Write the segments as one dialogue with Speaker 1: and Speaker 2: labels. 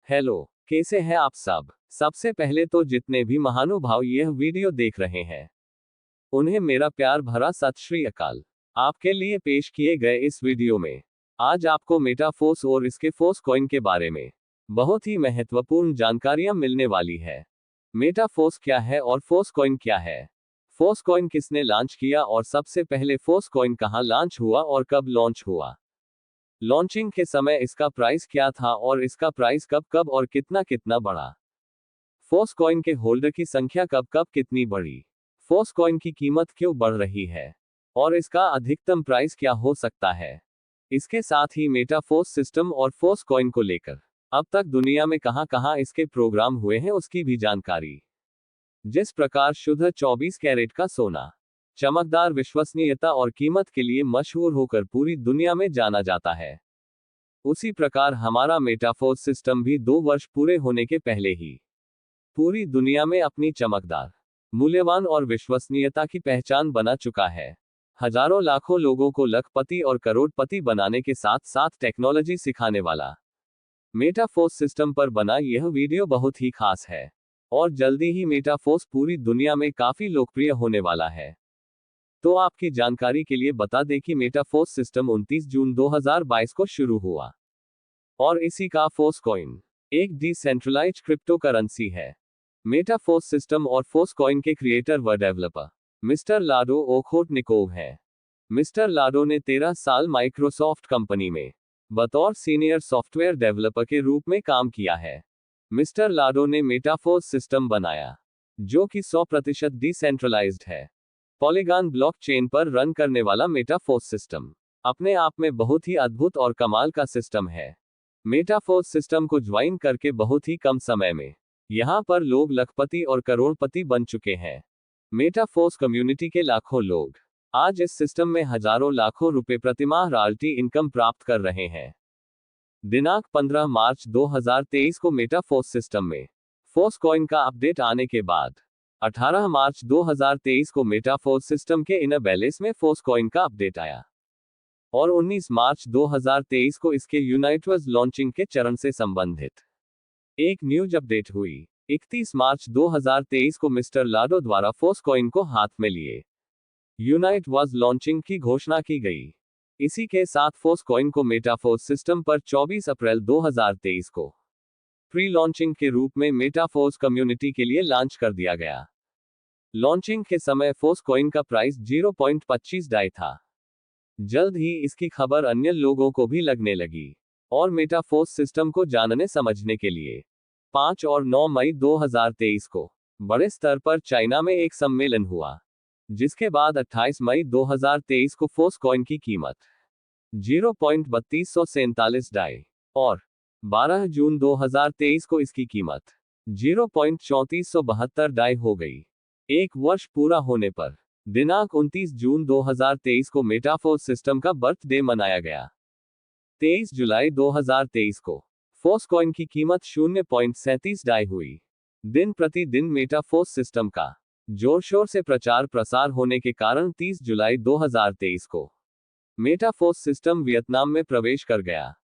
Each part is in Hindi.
Speaker 1: हेलो, कैसे हैं आप सब। सबसे पहले तो जितने भी महानुभाव यह वीडियो देख रहे हैं उन्हें मेरा प्यार भरा सत श्री अकाल। आपके लिए पेश किए गए इस वीडियो में आज आपको मेटाफोर्स और इसके फोर्स कॉइन के बारे में बहुत ही महत्वपूर्ण जानकारियां मिलने वाली है। मेटाफोर्स क्या है और फोर्स कॉइन क्या है, फोर्स कॉइन किसने लॉन्च किया और सबसे पहले फोर्स कॉइन कहां लॉन्च हुआ और कब लॉन्च हुआ, लॉन्चिंग के समय इसका प्राइस क्या था और इसका प्राइस कब कब और कितना कितना बढ़ा, फोर्स कॉइन के होल्डर की संख्या कब कब कितनी बढ़ी, फोर्स कॉइन की कीमत क्यों बढ़ रही है और इसका अधिकतम प्राइस क्या हो सकता है। इसके साथ ही मेटाफोर्स सिस्टम और फोर्स कॉइन को लेकर अब तक दुनिया में कहां कहां इसके प्रोग्राम हुए हैं उसकी भी जानकारी। जिस प्रकार शुद्ध 24 कैरेट का सोना चमकदार, विश्वसनीयता और कीमत के लिए मशहूर होकर पूरी दुनिया में जाना जाता है, उसी प्रकार हमारा मेटाफोर्स सिस्टम भी 2 वर्ष पूरे होने के पहले ही पूरी दुनिया में अपनी चमकदार, मूल्यवान और विश्वसनीयता की पहचान बना चुका है। हजारों लाखों लोगों को लखपति और करोड़पति बनाने के साथ साथ टेक्नोलॉजी सिखाने वाला मेटाफोर्स सिस्टम पर बना यह वीडियो बहुत ही खास है और जल्दी ही मेटाफोर्स पूरी दुनिया में काफी लोकप्रिय होने वाला है। तो आपकी जानकारी के लिए बता दें कि मेटाफोर्स सिस्टम 29 जून 2022 को शुरू हुआ और इसी का फोर्स कॉइन एक डिसेंट्रलाइज्ड क्रिप्टो करेंसी है। मेटाफोर्स सिस्टम और फोर्स कॉइन के क्रिएटर व डेवलपर मिस्टर लाडो ओखोटनिकोव हैं। मिस्टर लाडो ने 13 साल माइक्रोसॉफ्ट कंपनी में बतौर सीनियर सॉफ्टवेयर डेवलपर के रूप में काम किया है। मिस्टर लाडो ने मेटाफोर्स सिस्टम बनाया जो कि 100% डिसेंट्रलाइज्ड है। पॉलीगॉन ब्लॉकचेन पर रन करने वाला मेटाफोर्स सिस्टम अपने आप में बहुत ही अद्भुत और कमाल का सिस्टम है। मेटाफोर्स सिस्टम को ज्वाइन करके बहुत ही कम समय में यहां पर लोग लखपति और करोड़पति बन चुके हैं। मेटाफोर्स कम्युनिटी के लाखों लोग आज इस सिस्टम में हजारों लाखों रुपए प्रतिमाह रॉयल्टी इनकम प्राप्त कर रहे हैं। दिनांक 15 मार्च 2023 को मेटाफोर्स सिस्टम में फोर्स कॉइन का अपडेट आने के बाद 18 मार्च 2023 को मेटाफोर्स सिस्टम के इनर बैलेंस में फोर्स कॉइन का अपडेट आया और 19 मार्च 2023 को इसके यूनाइटवर्स लॉन्चिंग के चरण से संबंधित एक न्यूज अपडेट हुई। 31 मार्च 2023 को मिस्टर लाडो द्वारा फोर्स कॉइन को हाथ में लिए यूनाइट वाज लॉन्चिंग की घोषणा की गई। इसी के साथ फोर्स कॉइन को मेटाफोर्स सिस्टम पर 24 अप्रैल 2023 को प्री लॉन्चिंग के रूप में मेटाफोर्स कम्युनिटी के लिए लॉन्च कर दिया गया। लॉन्चिंग के समय फोर्स कॉइन का प्राइस 0.25 डाई था। जल्द ही इसकी खबर अन्य लोगों को भी लगने लगी और मेटाफोर्स सिस्टम को जानने समझने के लिए 5 और 9 मई 2023 को बड़े स्तर पर चाइना में एक सम्मेलन हुआ, जिसके बाद 28 मई 2023 को फोर्स कॉइन की कीमत 0.3247 डाई और 12 जून 2023 को इसकी कीमत 0.3472 डाई हो गई। एक वर्ष पूरा होने पर दिनांक 29 जून 2023 को मेटाफोर्स सिस्टम का बर्थडे मनाया गया। 23 जुलाई 2023 को फोर्स कॉइन की कीमत 0.37 डाई हुई। दिन प्रतिदिन मेटाफोर्स सिस्टम का जोर शोर से प्रचार प्रसार होने के कारण 30 जुलाई 2023 को मेटाफोर्स सिस्टम वियतनाम में प्रवेश कर गया।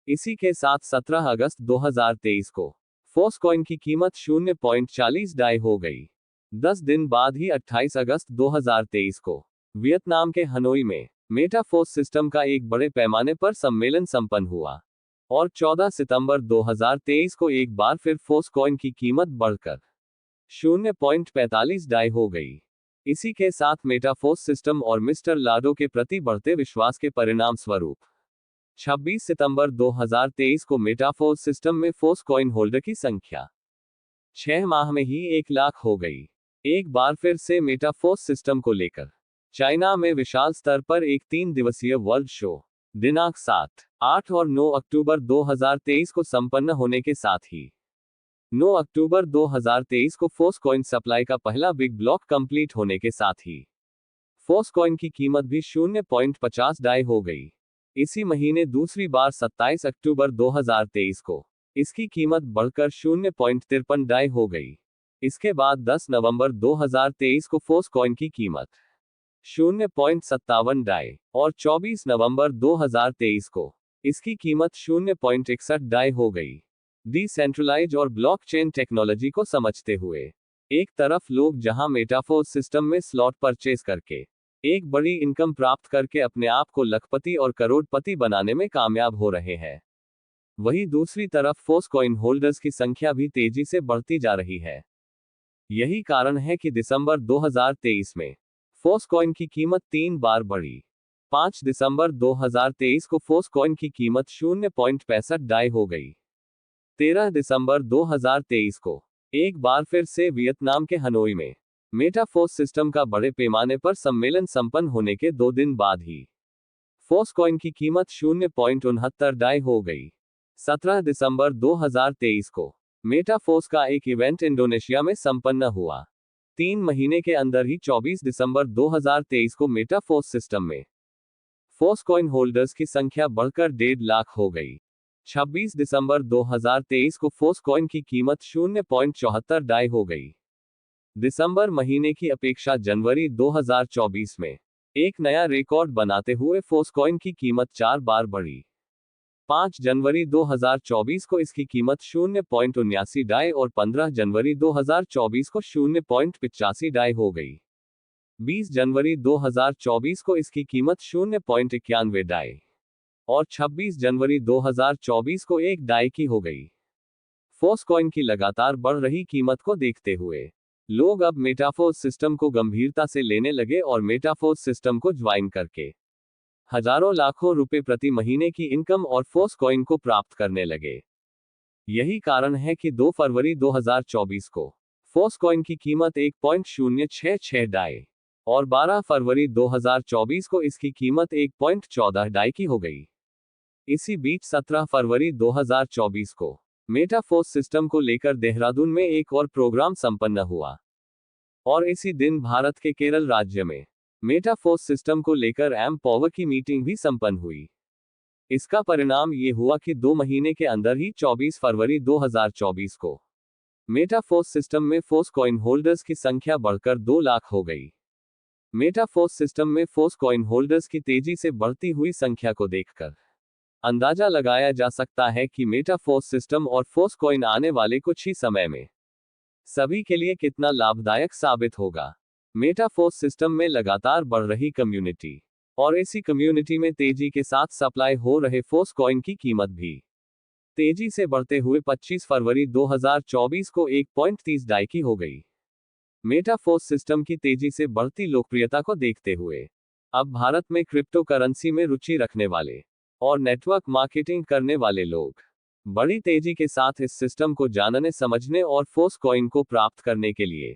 Speaker 1: इसी के साथ 17 अगस्त 2023 को फोर्स कॉइन की कीमत 0.40 डाई हो गई। 10 दिन बाद ही 28 अगस्त 2023 को वियतनाम के हनोई में मेटाफोर्स सिस्टम का एक बड़े पैमाने पर सम्मेलन संपन्न हुआ और 14 सितंबर 2023 को एक बार फिर फोर्स कॉइन की कीमत बढ़कर 0.45 डाई हो गई। इसी के साथ मेटाफोर्स सिस्टम और मिस्टर लाडो के प्रति बढ़ते विश्वास के परिणाम स्वरूप 26 सितंबर 2023 को मेटाफोर्स सिस्टम में फोर्स कॉइन होल्डर की संख्या 6 माह में ही 1 लाख हो गई। एक बार फिर से मेटाफोर्स सिस्टम को लेकर चाइना में विशाल स्तर पर एक 3 दिवसीय वर्ल्ड शो दिनांक 7, 8 और 9 अक्टूबर 2023 को संपन्न होने के साथ ही 9 अक्टूबर 2023 को फोर्स कॉइन सप्लाई का पहला बिग ब्लॉक कंप्लीट होने के साथ ही फोर्स कॉइन की कीमत भी 0.50 डाई हो गई। इसी महीने दूसरी बार 27 अक्टूबर 2023 को इसकी कीमत बढ़कर 0.53 डाई हो गई। इसके बाद 10 नवंबर 2023 को फोर्स कॉइन की कीमत 0.57 डाई और 24 नवंबर 2023 को इसकी कीमत 0.61 डाई हो गई। डिसेंट्रलाइज और ब्लॉकचेन टेक्नोलॉजी को समझते हुए, एक तरफ लोग जहां मेटाफोर्स सिस्टम में स्लॉट परचेज करके एक बड़ी इनकम प्राप्त करके अपने आप को लखपति और करोड़पति बनाने में कामयाब हो रहे हैं, वहीं दूसरी तरफ फोर्स कॉइन होल्डर्स की संख्या भी तेजी से बढ़ती जा रही है। यही कारण है कि दिसंबर 2023 में फोर्स कॉइन की कीमत 3 बार बढ़ी। 5 दिसंबर 2023 को फोर्स कॉइन की कीमत 0.65 डाई हो गई। 13 दिसंबर 2023 को एक बार फिर से वियतनाम के हनोई में मेटाफोर्स सिस्टम का बड़े पैमाने पर सम्मेलन संपन्न होने के 2 दिन बाद ही फोर्स कॉइन की कीमत 0.69 डाई हो गई। 17 दिसंबर 2023 को मेटाफोर्स का एक इवेंट इंडोनेशिया में संपन्न हुआ। 3 महीने के अंदर ही 24 दिसंबर 2023 को मेटाफोर्स सिस्टम में फोर्स कॉइन होल्डर्स की संख्या बढ़कर 1.5 लाख हो गई। 26 दिसंबर 2023 को फोर्स कॉइन की कीमत 0.74 डाई हो गई। दिसंबर महीने की अपेक्षा जनवरी 2024 में एक नया रिकॉर्ड बनाते हुए फोर्स कॉइन की कीमत 4 बार बढ़ी। 5 जनवरी 2024 को इसकी कीमत 0.79 डाई और 15 जनवरी 2024 को 0.85 डाई हो गई। 20 जनवरी 2024 को इसकी कीमत 0.91 डाई और 26 जनवरी 2024 को 1 डाई की हो गई। फोर्स कॉइन की लगातार बढ़ रही कीमत को देखते हुए लोग अब मेटाफोर्स सिस्टम को गंभीरता से लेने लगे और मेटाफोर्स सिस्टम को ज्वाइन करके हजारों लाखों रुपए प्रति महीने की इनकम और फोर्स कॉइन को प्राप्त करने लगे। यही कारण है कि 2 फरवरी 2024 को फोर्स कॉइन की कीमत 1.066 डाई और 12 फरवरी 2024 को इसकी कीमत 1.14 डाई की हो गई। इसी बीच 17 फरवरी 2024 को मेटाफोर्स सिस्टम को लेकर देहरादून में एक और प्रोग्राम संपन्न हुआ और इसी दिन भारत के केरल राज्य में मेटाफोर्स सिस्टम को लेकर एम पावर की मीटिंग भी संपन्न हुई। इसका परिणाम ये हुआ कि 2 महीने के अंदर ही 24 फरवरी 2024 को मेटाफोर्स सिस्टम में फोर्स कॉइन होल्डर्स की संख्या बढ़कर 2 लाख हो गई। मेटाफोर्स सिस्टम में फोर्स कॉइन होल्डर्स की तेजी से बढ़ती हुई संख्या को देखकर अंदाजा लगाया जा सकता है कि मेटाफोर्स सिस्टम और फोर्स कॉइन आने वाले कुछ ही समय में सभी के लिए कितना लाभदायक साबित होगा। मेटाफोर्स सिस्टम में लगातार बढ़ रही कम्युनिटी और इसी कम्युनिटी में तेजी के साथ सप्लाई हो रहे फोर्स कॉइन की कीमत भी तेजी से बढ़ते हुए 25 फरवरी 2024 को 1.30 डाई की हो गई। मेटाफोर्स सिस्टम की तेजी से बढ़ती लोकप्रियता को देखते हुए अब भारत में क्रिप्टो करेंसी में रुचि रखने वाले और नेटवर्क मार्केटिंग करने वाले लोग बड़ी तेजी के साथ इस सिस्टम को जानने समझने और फोर्स कॉइन को प्राप्त करने के लिए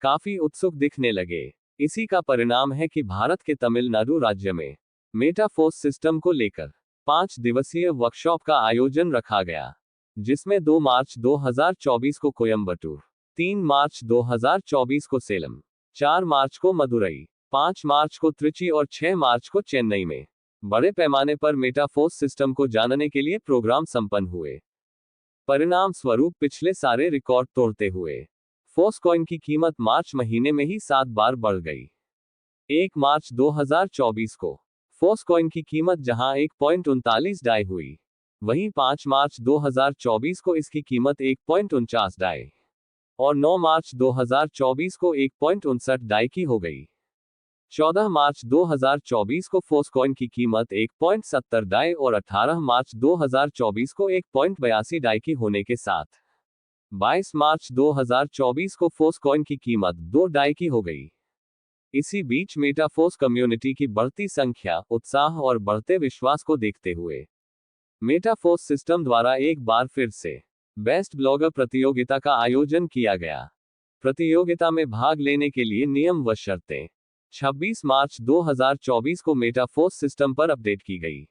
Speaker 1: काफी उत्सुक दिखने लगे। इसी का परिणाम है कि भारत के तमिलनाडु राज्य में मेटाफोर्स सिस्टम को लेकर 5 दिवसीय वर्कशॉप का आयोजन रखा गया, जिसमें 2 मार्च 2024 को कोयम्बटूर, 3 मार्च 2024 को सेलम, 4 मार्च को मदुरई, 5 मार्च को त्रिची और 6 मार्च को चेन्नई में बड़े पैमाने पर मेटाफोर्स सिस्टम को जानने के लिए प्रोग्राम संपन्न हुए। परिणाम स्वरूप पिछले सारे रिकॉर्ड तोड़ते हुए फोर्स कॉइन की कीमत मार्च महीने में ही 7 बार बढ़ गई। 1 मार्च 2024 को फोर्स कॉइन की कीमत जहां 1.39 डाई हुई, वहीं 5 मार्च 2024 को इसकी कीमत 1.49 डाई और 9 मार्च 2024 को 1.59 डाई की हो गई। 14 मार्च 2024 को फोर्स कॉइन की कीमत 1.70 डाई और 18 मार्च 2024 को 1.82 डाई की होने के साथ 22 मार्च 2024 को फोर्स कॉइन की कीमत 2 डाई की हो गई। इसी बीच मेटाफोर्स कम्युनिटी की बढ़ती संख्या, उत्साह और बढ़ते विश्वास को देखते हुए मेटाफोर्स सिस्टम द्वारा एक बार फिर से बेस्ट ब्लॉगर प्रतियोगिता का आयोजन किया गया। प्रतियोगिता में भाग लेने के लिए नियम व शर्तें 26 मार्च 2024 को मेटाफोर्स सिस्टम पर अपडेट की गई।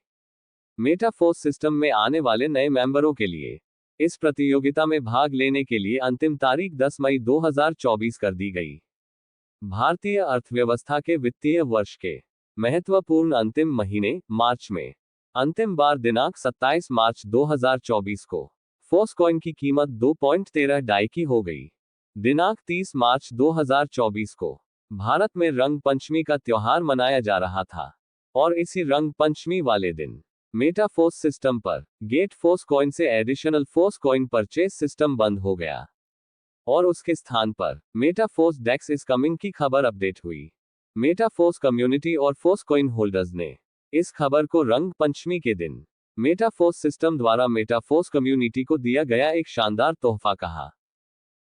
Speaker 1: मेटाफोर्स सिस्टम में आने वाले नए मेंबरों के लिए इस प्रतियोगिता में भाग लेने के लिए अंतिम तारीख 10 मई 2024 कर दी गई। भारतीय अर्थव्यवस्था के वित्तीय वर्ष के महत्वपूर्ण अंतिम महीने मार्च में अंतिम बार दिनांक 27 मार्च 2024 को फोर्स कॉइन की कीमत 2.13 डाई की हो गई। दिनांक 30 मार्च 2024 को भारत में रंग पंचमी का त्योहार मनाया जा रहा था और इसी रंग पंचमी वाले दिन मेटाफोर्स सिस्टम पर गेट फोर्स कॉइन से additional force coin purchase system बंद हो गया और उसके स्थान पर मेटाफोर्स डेक्स इज कमिंग की खबर अपडेट हुई। मेटाफोर्स कम्युनिटी और फोर्स कॉइन होल्डर्स ने इस खबर को रंग पंचमी के दिन मेटाफोर्स सिस्टम द्वारा मेटाफोर्स कम्युनिटी को दिया गया एक शानदार तोहफा कहा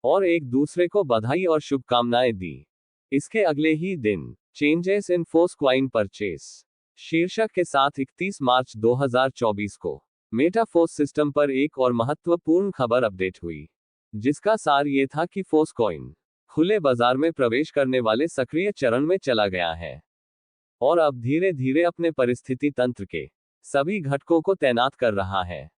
Speaker 1: और एक दूसरे को बधाई और शुभकामनाएं दी। इसके अगले ही दिन changes in force coin purchase शीर्षक के साथ 31 मार्च 2024 को मेटाफोर्स सिस्टम पर एक और महत्वपूर्ण खबर अपडेट हुई, जिसका सार ये था कि फोर्स कॉइन खुले बाजार में प्रवेश करने वाले सक्रिय चरण में चला गया है और अब धीरे धीरे अपने परिस्थिति तंत्र के सभी घटकों को तैनात कर रहा है।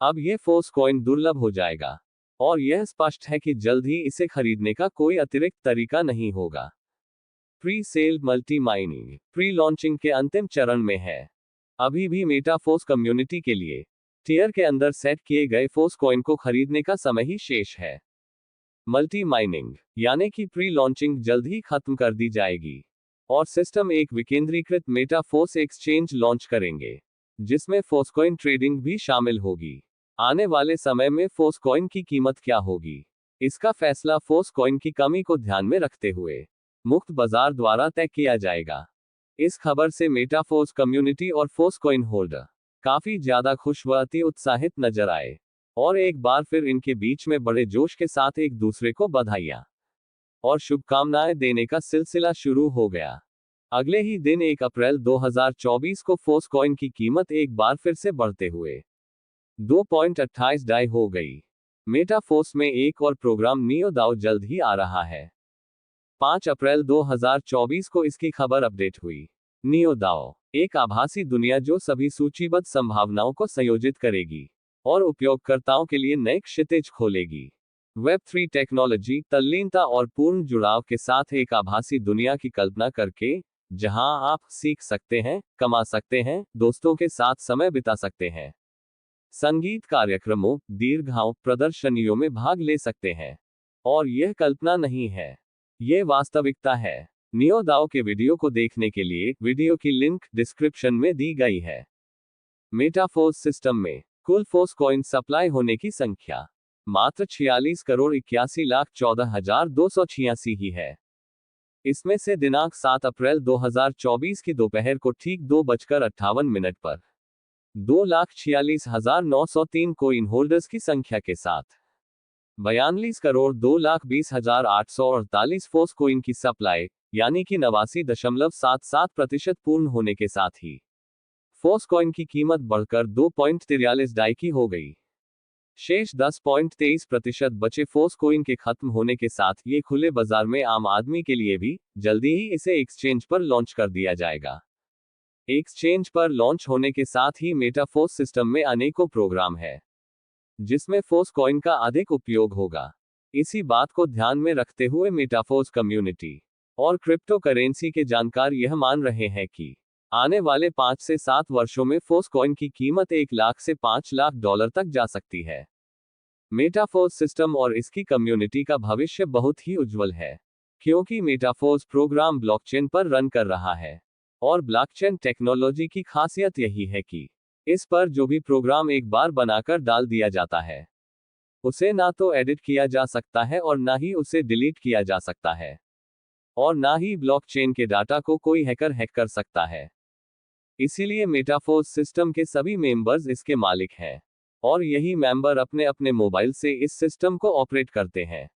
Speaker 1: अब यह फोर्स कॉइन दुर्लभ हो जाएगा और यह स्पष्ट है कि जल्द ही इसे खरीदने का कोई अतिरिक्त तरीका नहीं होगा। Pre sale multi mining pre launching के अंतिम चरण में है। अभी भी मेटाफोर्स कम्युनिटी के लिए टियर के अंदर सेट किए गए फोर्स कॉइन को खरीदने का समय ही शेष है। मल्टी माइनिंग यानी कि प्री लॉन्चिंग जल्द ही खत्म कर दी जाएगी और सिस्टम एक विकेंद्रीकृत मेटाफोर्स एक्सचेंज लॉन्च करेंगे, जिसमें फोर्स कॉइन ट्रेडिंग भी शामिल होगी। आने वाले समय में फोर्स कॉइन की कीमत क्या होगी, इसका फैसला फोर्स कॉइन की कमी को ध्यान में रखते हुए मुक्त बाजार द्वारा तय किया जाएगा। इस खबर से मेटाफोर्स कम्युनिटी और फोर्स कॉइन होल्डर काफी ज्यादा खुश व अति उत्साहित नजर आए और एक बार फिर इनके बीच में बड़े जोश के साथ एक दूसरे को बधाइयां और शुभकामनाएं देने का सिलसिला शुरू हो गया। अगले ही दिन 1 अप्रैल 2024 को फोर्स कॉइन की कीमत एक बार फिर से बढ़ते हुए 2.28 डाई हो गई। मेटाफोर्स में एक और प्रोग्राम नियो दाओ जल्द ही आ रहा है। 5 अप्रैल 2024 को इसकी खबर अपडेट हुई। नियो दाओ एक आभासी दुनिया जो सभी सूचीबद्ध संभावनाओं को संयोजित करेगी और उपयोगकर्ताओं के लिए नए क्षितिज खोलेगी। वेब3 टेक्नोलॉजी, तल्लीनता और पूर्ण जुड़ाव के साथ एक आभासी दुनिया की कल्पना करके, जहां आप सीख सकते हैं, कमा सकते हैं, दोस्तों के साथ समय बिता सकते हैं, संगीत कार्यक्रमों, दीर्घाओं प्रदर्शनियों में भाग ले सकते हैं। और यह कल्पना नहीं है, यह वास्तविकता है। नियो दाओ के वीडियो को देखने के लिए वीडियो की लिंक डिस्क्रिप्शन में दी गई है। मेटाफोर्स सिस्टम में कुल फोर्स कॉइन सप्लाई होने की संख्या मात्र 46,81,14,286 ही है। इसमें से दिनांक 7 अप्रैल 2024 की दोपहर को ठीक 2:58 पर 2,46,903 कोइन होल्डर्स की संख्या के साथ 42,02,20,848 फोर्स कोइन की सप्लाई, यानी कि 89.77% पूर्ण होने के साथ ही फोर्स कॉइन की कीमत बढ़कर 2.43 डाई की हो गई। शेष 10.23% बचे फोर्स कॉइन के खत्म होने के साथ ये खुले बाजार में आम आदमी के लिए भी जल्दी ही इसे एक्सचेंज पर लॉन्च कर दिया जाएगा। एक्सचेंज पर लॉन्च होने के साथ ही मेटाफोर्स सिस्टम में अनेकों प्रोग्राम है, जिसमें फोर्स कॉइन का अधिक उपयोग होगा। इसी बात को ध्यान में रखते हुए मेटाफोर्स कम्युनिटी और क्रिप्टो करेंसी के जानकार यह मान रहे हैं कि आने वाले 5 से 7 वर्षों में फोर्स कॉइन की कीमत 1 लाख से 5 लाख डॉलर तक जा सकती है। मेटाफोर्स सिस्टम और इसकी कम्युनिटी का भविष्य बहुत ही उज्जवल है, क्योंकि मेटाफोर्स प्रोग्राम ब्लॉकचेन पर रन कर रहा है और ब्लॉकचेन टेक्नोलॉजी की खासियत यही है कि इस पर जो भी प्रोग्राम एक बार बनाकर डाल दिया जाता है, उसे ना तो एडिट किया जा सकता है और ना ही उसे डिलीट किया जा सकता है, और ना ही ब्लॉकचेन के डाटा को कोई हैकर हैक कर सकता है। इसीलिए मेटाफोर्स सिस्टम के सभी मेंबर्स इसके मालिक हैं और यही मेंबर अपने अपने मोबाइल से इस सिस्टम को ऑपरेट करते हैं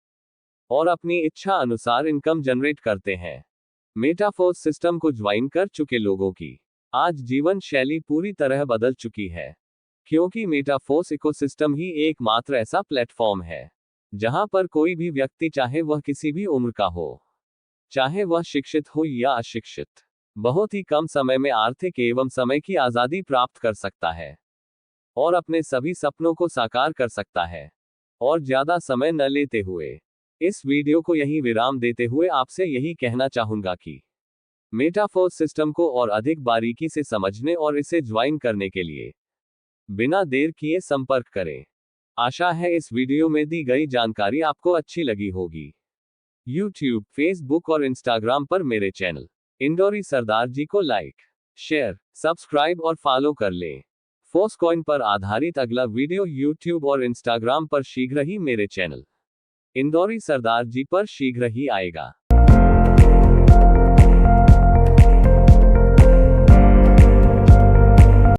Speaker 1: और अपनी इच्छा अनुसार इनकम जनरेट करते हैं। मेटाफोर्स सिस्टम को ज्वाइन कर चुके लोगों की आज जीवन शैली पूरी तरह बदल चुकी है, क्योंकि मेटाफोर्स इकोसिस्टम ही एकमात्र ऐसा प्लेटफॉर्म है जहां पर कोई भी व्यक्ति, चाहे वह किसी भी उम्र का हो, चाहे वह शिक्षित हो या अशिक्षित, बहुत ही कम समय में आर्थिक एवं समय की आजादी प्राप्त कर सकता है और अपने सभी सपनों को साकार कर सकता है। और ज्यादा समय न लेते हुए इस वीडियो को यहीं विराम देते हुए आपसे यही कहना चाहूंगा कि मेटाफोर्स सिस्टम को और अधिक बारीकी से समझने और इसे ज्वाइन करने के लिए बिना देर किए संपर्क करें। आशा है इस वीडियो में दी गई जानकारी आपको अच्छी लगी होगी। YouTube, Facebook और Instagram पर मेरे चैनल इंदौरी सरदार जी को लाइक, शेयर, सब्सक्राइब और फॉलो कर लें। फोर्सकॉइन पर आधारित अगला वीडियो यूट्यूब और इंस्टाग्राम पर शीघ्र ही मेरे चैनल इंदौरी सरदार जी पर शीघ्र ही आएगा।